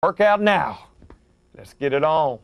Workout now. Let's get it on.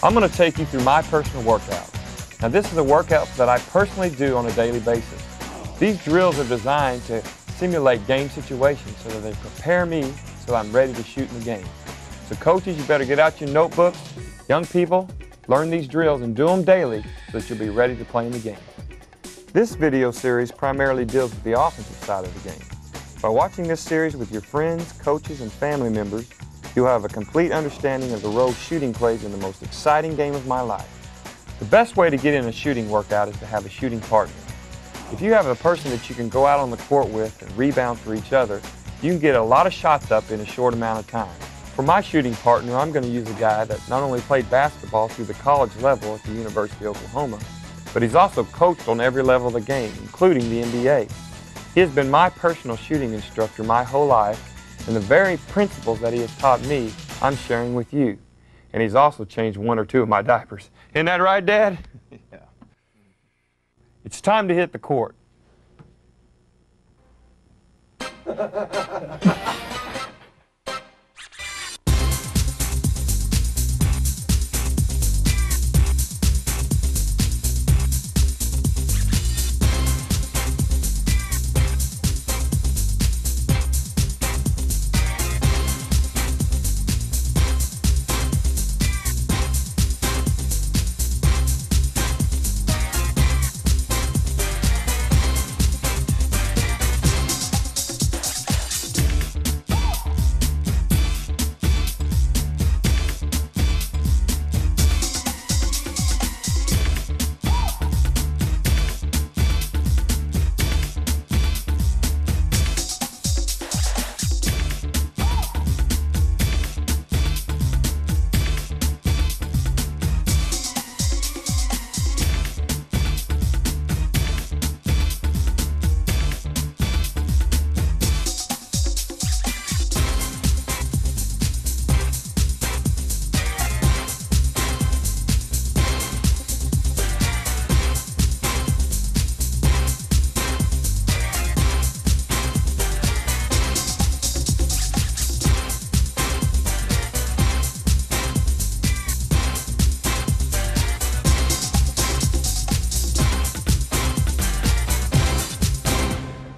I'm going to take you through my personal workout. Now this is a workout that I personally do on a daily basis. These drills are designed to simulate game situations so that they prepare me so I'm ready to shoot in the game. So coaches, you better get out your notebooks. Young people, learn these drills and do them daily so that you'll be ready to play in the game. This video series primarily deals with the offensive side of the game. By watching this series with your friends, coaches, and family members, you'll have a complete understanding of the role shooting plays in the most exciting game of my life. The best way to get in a shooting workout is to have a shooting partner. If you have a person that you can go out on the court with and rebound for each other, you can get a lot of shots up in a short amount of time. For my shooting partner, I'm going to use a guy that not only played basketball through the college level at the University of Oklahoma, but he's also coached on every level of the game, including the NBA. He has been my personal shooting instructor my whole life, and the very principles that he has taught me, I'm sharing with you. And he's also changed one or two of my diapers. Isn't that right, Dad? Yeah. It's time to hit the court.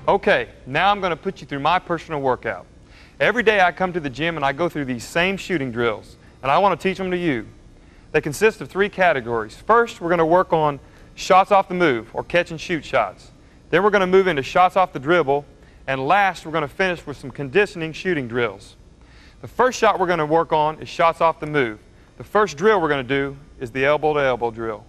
Okay, now I'm going to put you through my personal workout. Every day I come to the gym and I go through these same shooting drills, and I want to teach them to you. They consist of three categories. First, we're going to work on shots off the move, or catch and shoot shots. Then we're going to move into shots off the dribble, and last we're going to finish with some conditioning shooting drills. The first shot we're going to work on is shots off the move. The first drill we're going to do is the elbow-to-elbow drill.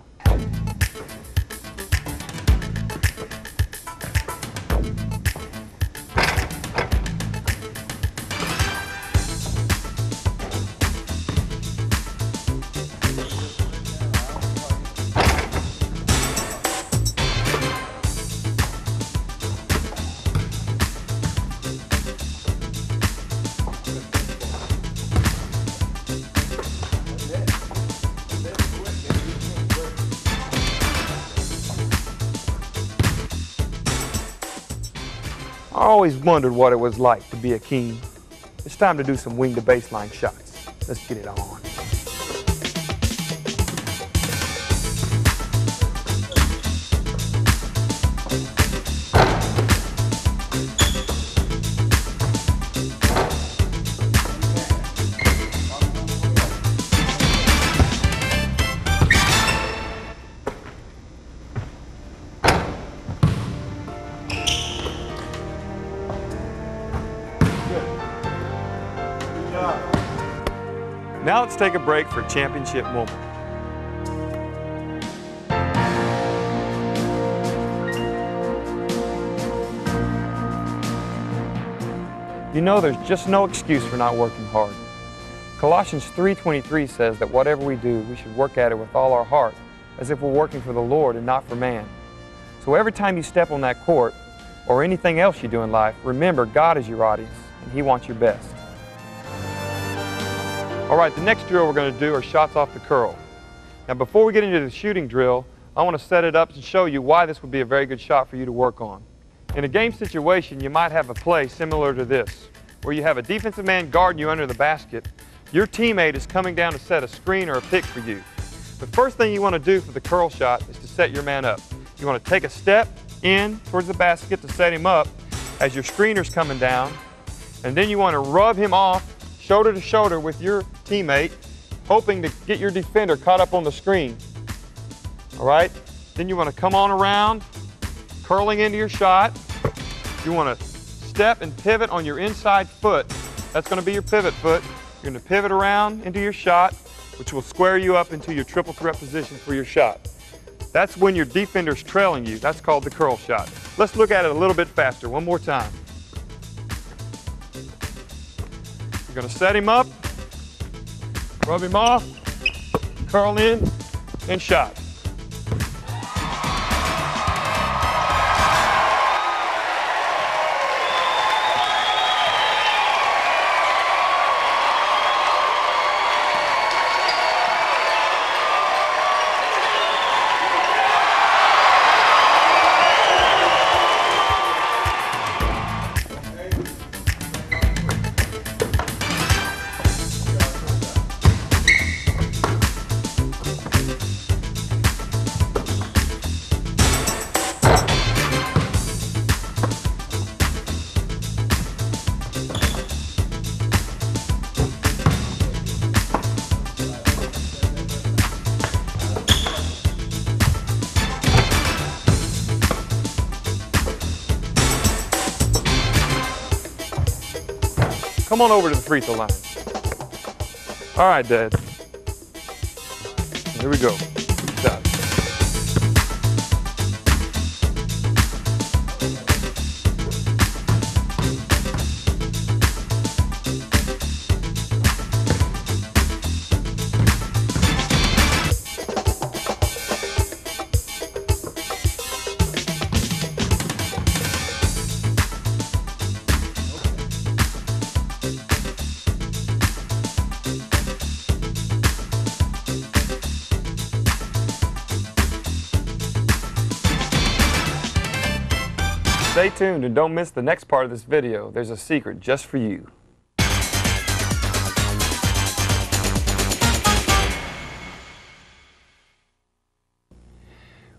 I always wondered what it was like to be a king. It's time to do some wing to baseline shots. Let's get it on. Now let's take a break for championship moment. You know, there's just no excuse for not working hard. Colossians 3:23 says that whatever we do, we should work at it with all our heart, as if we're working for the Lord and not for man. So every time you step on that court, or anything else you do in life, remember God is your audience, and He wants your best. All right, the next drill we're going to do are shots off the curl. Now before we get into the shooting drill, I want to set it up and show you why this would be a very good shot for you to work on. In a game situation, you might have a play similar to this, where you have a defensive man guarding you under the basket. Your teammate is coming down to set a screen or a pick for you. The first thing you want to do for the curl shot is to set your man up. You want to take a step in towards the basket to set him up as your screener's coming down, and then you want to rub him off shoulder to shoulder with your teammate, hoping to get your defender caught up on the screen. All right? Then you want to come on around, curling into your shot. You want to step and pivot on your inside foot. That's going to be your pivot foot. You're going to pivot around into your shot, which will square you up into your triple threat position for your shot. That's when your defender's trailing you. That's called the curl shot. Let's look at it a little bit faster. One more time. You're going to set him up, rub him off, curl in, and shot. Come on over to the free throw line. All right, Dad. Here we go. Good shot. Stay tuned and don't miss the next part of this video. There's a secret just for you.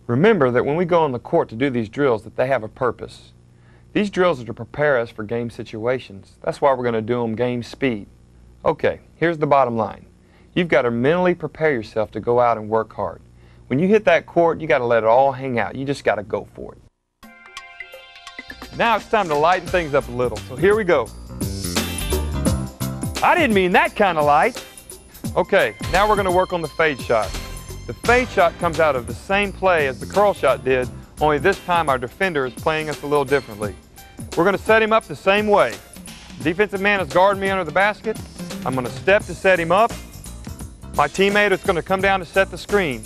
Remember that when we go on the court to do these drills, that they have a purpose. These drills are to prepare us for game situations. That's why we're going to do them game speed. Okay, here's the bottom line. You've got to mentally prepare yourself to go out and work hard. When you hit that court, you got to let it all hang out. You just got to go for it. Now it's time to lighten things up a little, so here we go. I didn't mean that kind of light. Okay, now we're going to work on the fade shot. The fade shot comes out of the same play as the curl shot did, only this time our defender is playing us a little differently. We're going to set him up the same way. The defensive man is guarding me under the basket. I'm going to step to set him up. My teammate is going to come down to set the screen.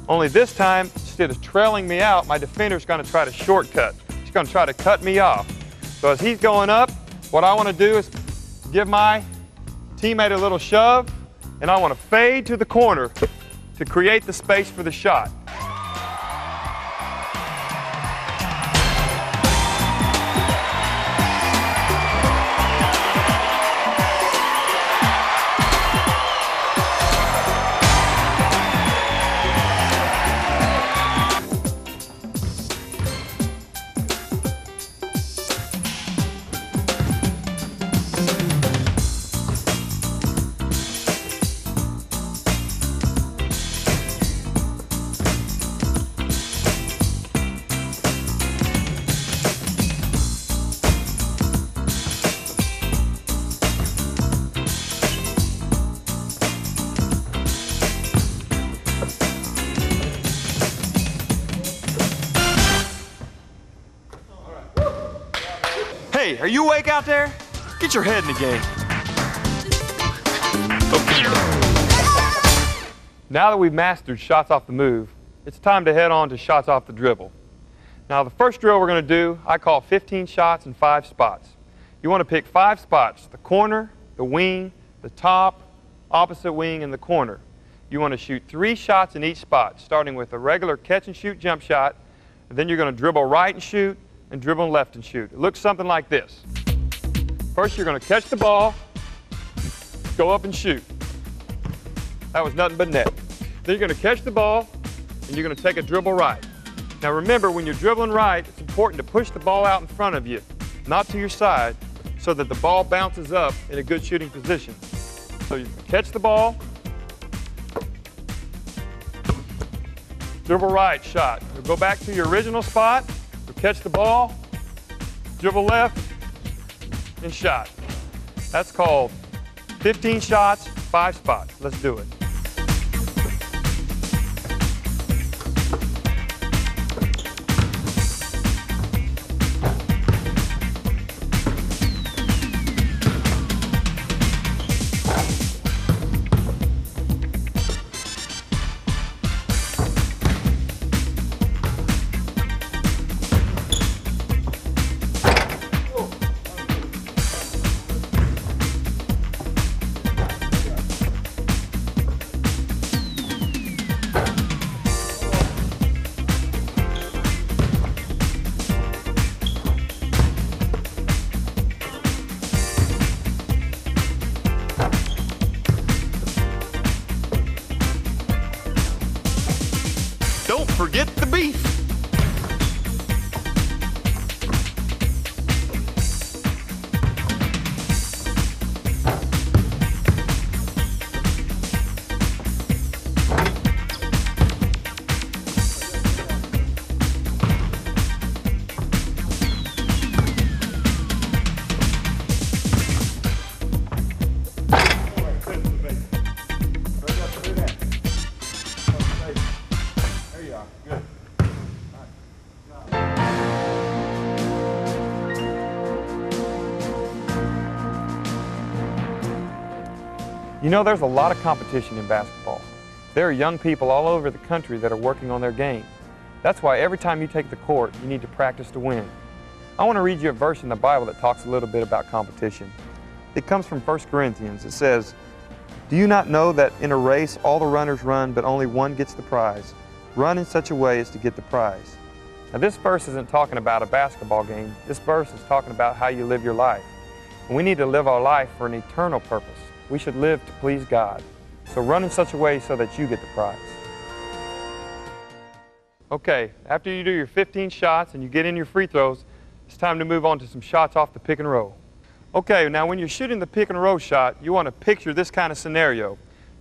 Only this time, instead of trailing me out, my defender is going to try to shortcut. He's going to try to cut me off. So as he's going up, what I want to do is give my teammate a little shove, and I want to fade to the corner to create the space for the shot. are you awake out there? Get your head in the game. Okay. Now that we've mastered shots off the move, it's time to head on to shots off the dribble. Now the first drill we're going to do, I call 15 shots in 5 spots. You want to pick 5 spots: the corner, the wing, the top, opposite wing, and the corner. You want to shoot 3 shots in each spot, starting with a regular catch and shoot jump shot, and then you're going to dribble right and shoot, and dribble left and shoot. It looks something like this. First you're going to catch the ball, go up and shoot. That was nothing but net. Then you're going to catch the ball, and you're going to take a dribble right. Now remember, when you're dribbling right, it's important to push the ball out in front of you, not to your side, so that the ball bounces up in a good shooting position. So you catch the ball, dribble right, shot. You'll go back to your original spot, you'll catch the ball, dribble left, and shot. That's called 15 shots, 5 spots. Let's do it. Don't forget the beef. You know, there's a lot of competition in basketball. There are young people all over the country that are working on their game. That's why every time you take the court, you need to practice to win. I want to read you a verse in the Bible that talks a little bit about competition. It comes from 1 Corinthians. It says, "Do you not know that in a race all the runners run, but only one gets the prize? Run in such a way as to get the prize." Now this verse isn't talking about a basketball game. This verse is talking about how you live your life. And we need to live our life for an eternal purpose. We should live to please God. So run in such a way so that you get the prize. Okay, after you do your 15 shots and you get in your free throws, it's time to move on to some shots off the pick and roll. Okay, now when you're shooting the pick and roll shot, you want to picture this kind of scenario.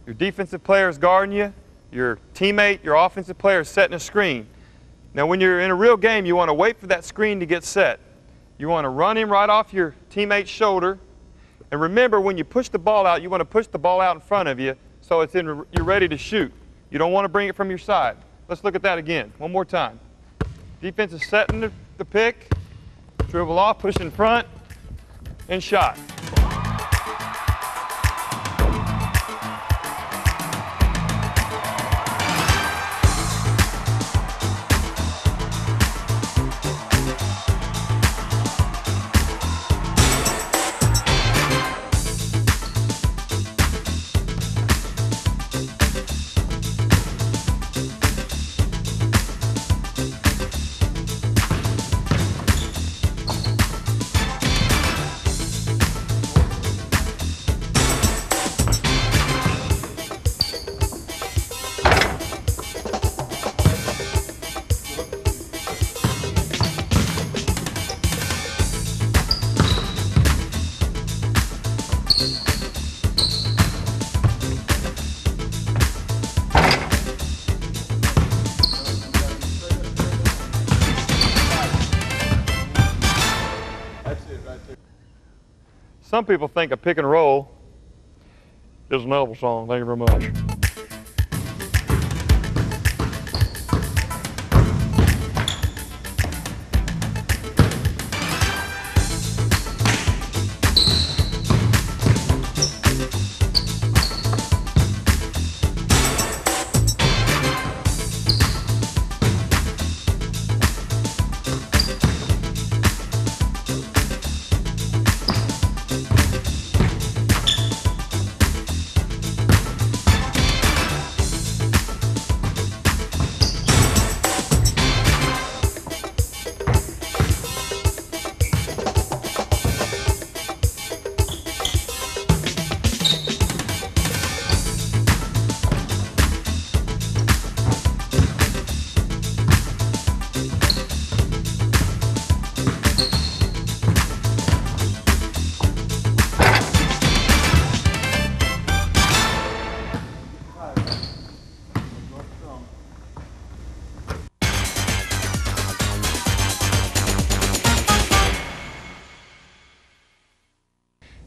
Your defensive player is guarding you, your teammate, your offensive player is setting a screen. Now when you're in a real game, you want to wait for that screen to get set. You want to run him right off your teammate's shoulder. And remember, when you push the ball out, you want to push the ball out in front of you so you're ready to shoot. You don't want to bring it from your side. Let's look at that again, one more time. Defense is setting the pick, dribble off, push in front, and shot. Some people think a pick and roll is an elbow song. Thank you very much.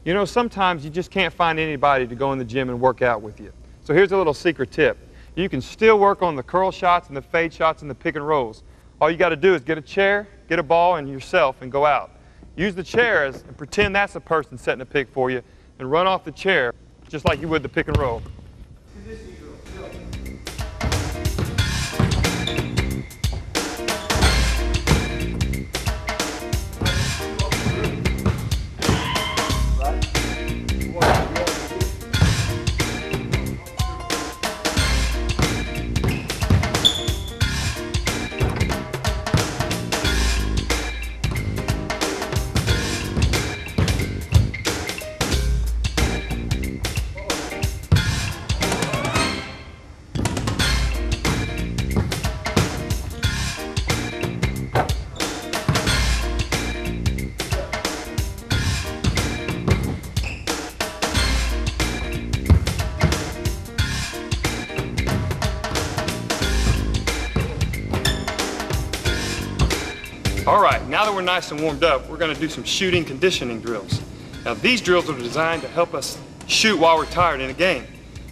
You know, sometimes you just can't find anybody to go in the gym and work out with you. So here's a little secret tip. You can still work on the curl shots and the fade shots and the pick and rolls. All you got to do is get a chair, get a ball, and yourself, and go out. Use the chair and pretend that's a person setting a pick for you, and run off the chair just like you would the pick and roll. All right, now that we're nice and warmed up, we're going to do some shooting conditioning drills. Now these drills are designed to help us shoot while we're tired in a game.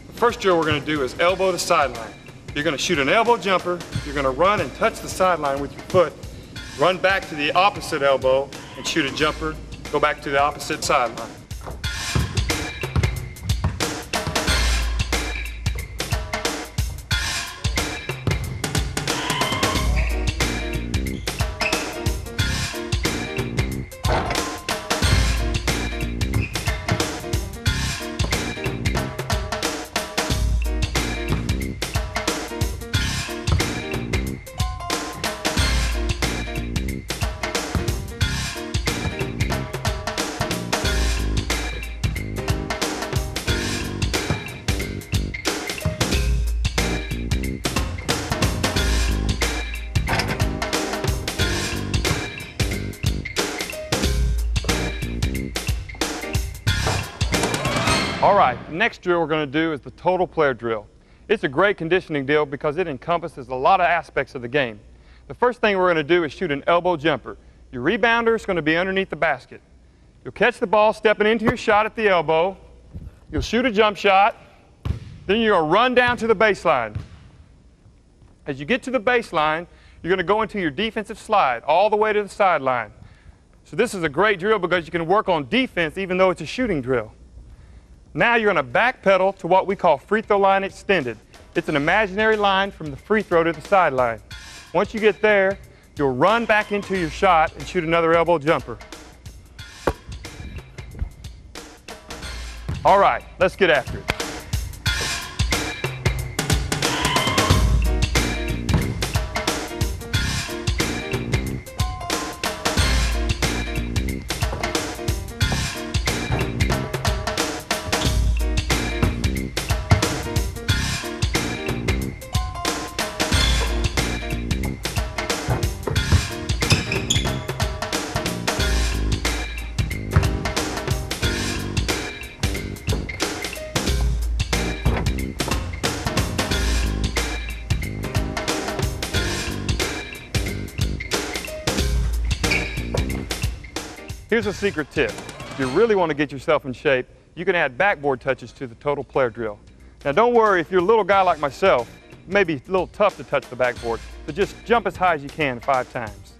The first drill we're going to do is elbow to sideline. You're going to shoot an elbow jumper, you're going to run and touch the sideline with your foot, run back to the opposite elbow and shoot a jumper, go back to the opposite sideline. All right, the next drill we're going to do is the total player drill. It's a great conditioning deal because it encompasses a lot of aspects of the game. The first thing we're going to do is shoot an elbow jumper. Your rebounder is going to be underneath the basket. You'll catch the ball stepping into your shot at the elbow. You'll shoot a jump shot. Then you're going to run down to the baseline. As you get to the baseline, you're going to go into your defensive slide all the way to the sideline. So this is a great drill because you can work on defense even though it's a shooting drill. Now you're going to backpedal to what we call free throw line extended. It's an imaginary line from the free throw to the sideline. Once you get there, you'll run back into your shot and shoot another elbow jumper. All right, let's get after it. Here's a secret tip. If you really want to get yourself in shape, you can add backboard touches to the total player drill. Now don't worry, if you're a little guy like myself, it may be a little tough to touch the backboard, so just jump as high as you can 5 times.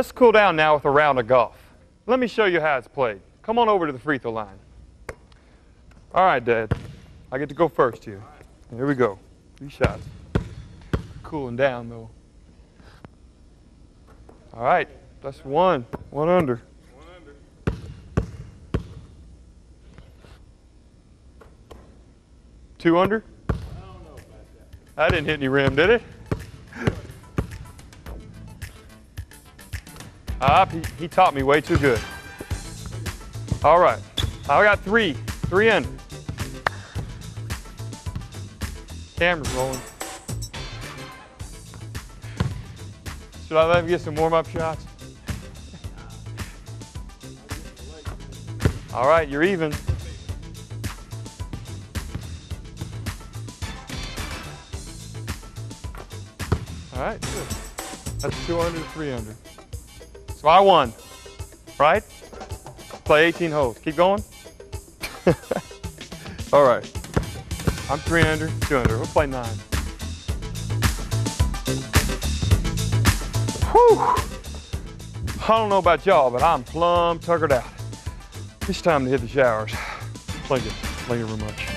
Let's cool down now with a round of golf. Let me show you how it's played. Come on over to the free throw line. All right, Dad. I get to go first here. Here we go. 3 shots. Cooling down, though. All right. That's one. One under. 2 under? I don't know about that. I didn't hit any rim, did it? He taught me way too good. All right. I got 3. 3 under. Camera's rolling. Should I let him get some warm-up shots? All right, you're even. All right, good. That's 2 under, 3 under. So I won, right? Play 18 holes. Keep going. All right. I'm 3 under, 2 under. We'll play 9. Whew. I don't know about y'all, but I'm plumb tuckered out. It's time to hit the showers. Thank you very much.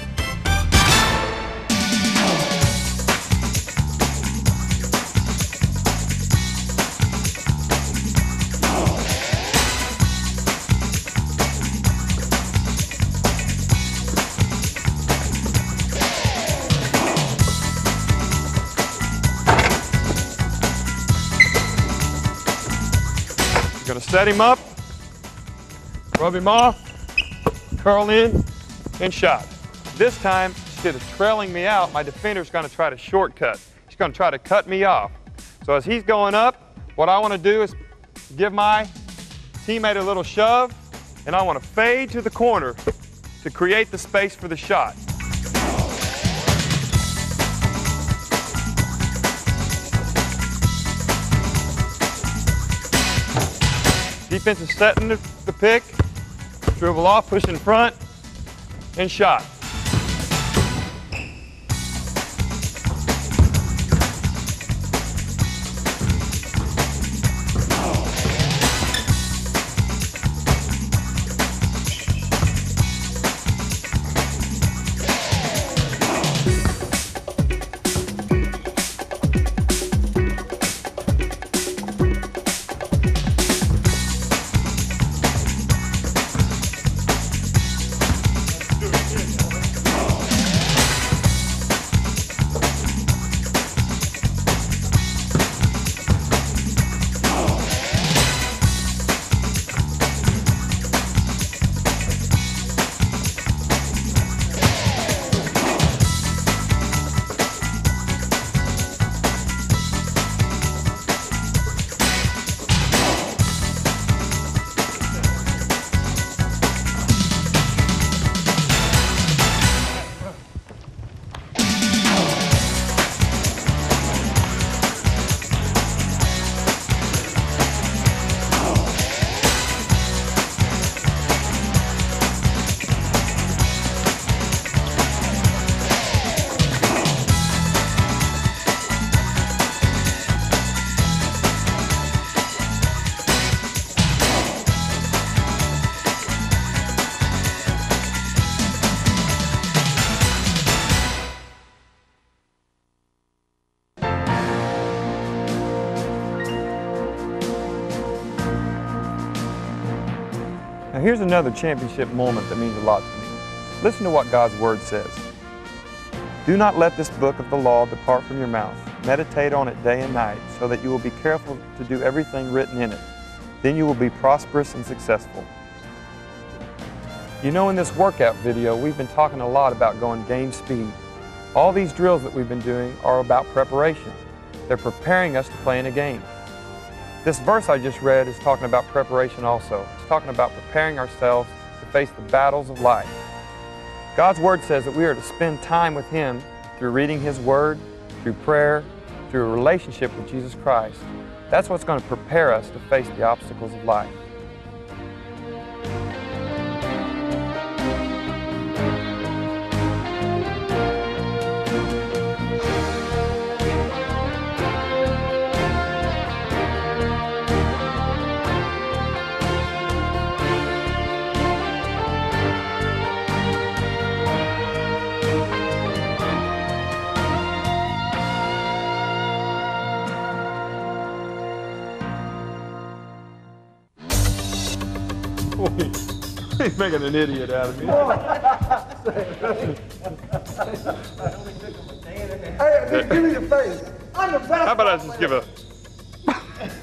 Gonna set him up, rub him off, curl in, and shot. This time, instead of trailing me out, my defender's gonna try to shortcut. He's gonna try to cut me off. So as he's going up, what I wanna do is give my teammate a little shove, and I wanna fade to the corner to create the space for the shot. Defense is setting the pick, dribble off, push in front, and shot. Now here's another championship moment that means a lot to me. Listen to what God's Word says. Do not let this book of the law depart from your mouth. Meditate on it day and night, so that you will be careful to do everything written in it. Then you will be prosperous and successful. You know, in this workout video, we've been talking a lot about going game speed. All these drills that we've been doing are about preparation. They're preparing us to play in a game. This verse I just read is talking about preparation also. It's talking about preparing ourselves to face the battles of life. God's Word says that we are to spend time with Him through reading His Word, through prayer, through a relationship with Jesus Christ. That's what's going to prepare us to face the obstacles of life. He's making an idiot out of me. Hey, give me your face. I'm the best. How about I just give a...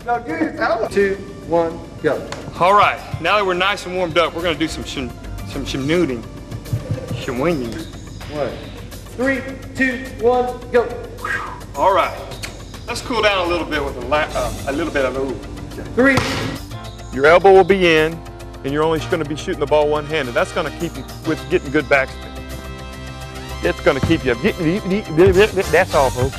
No, give me your 2, 1, go. All right, now that we're nice and warmed up, we're gonna do some shimnooting. Shimwinging. 3, 2, 1, go. All right, let's cool down a little bit with a little bit of ooh. 3. Your elbow will be in, and you're only going to be shooting the ball one-handed. That's going to keep you with getting good backspin. It's going to keep you. That's all, folks.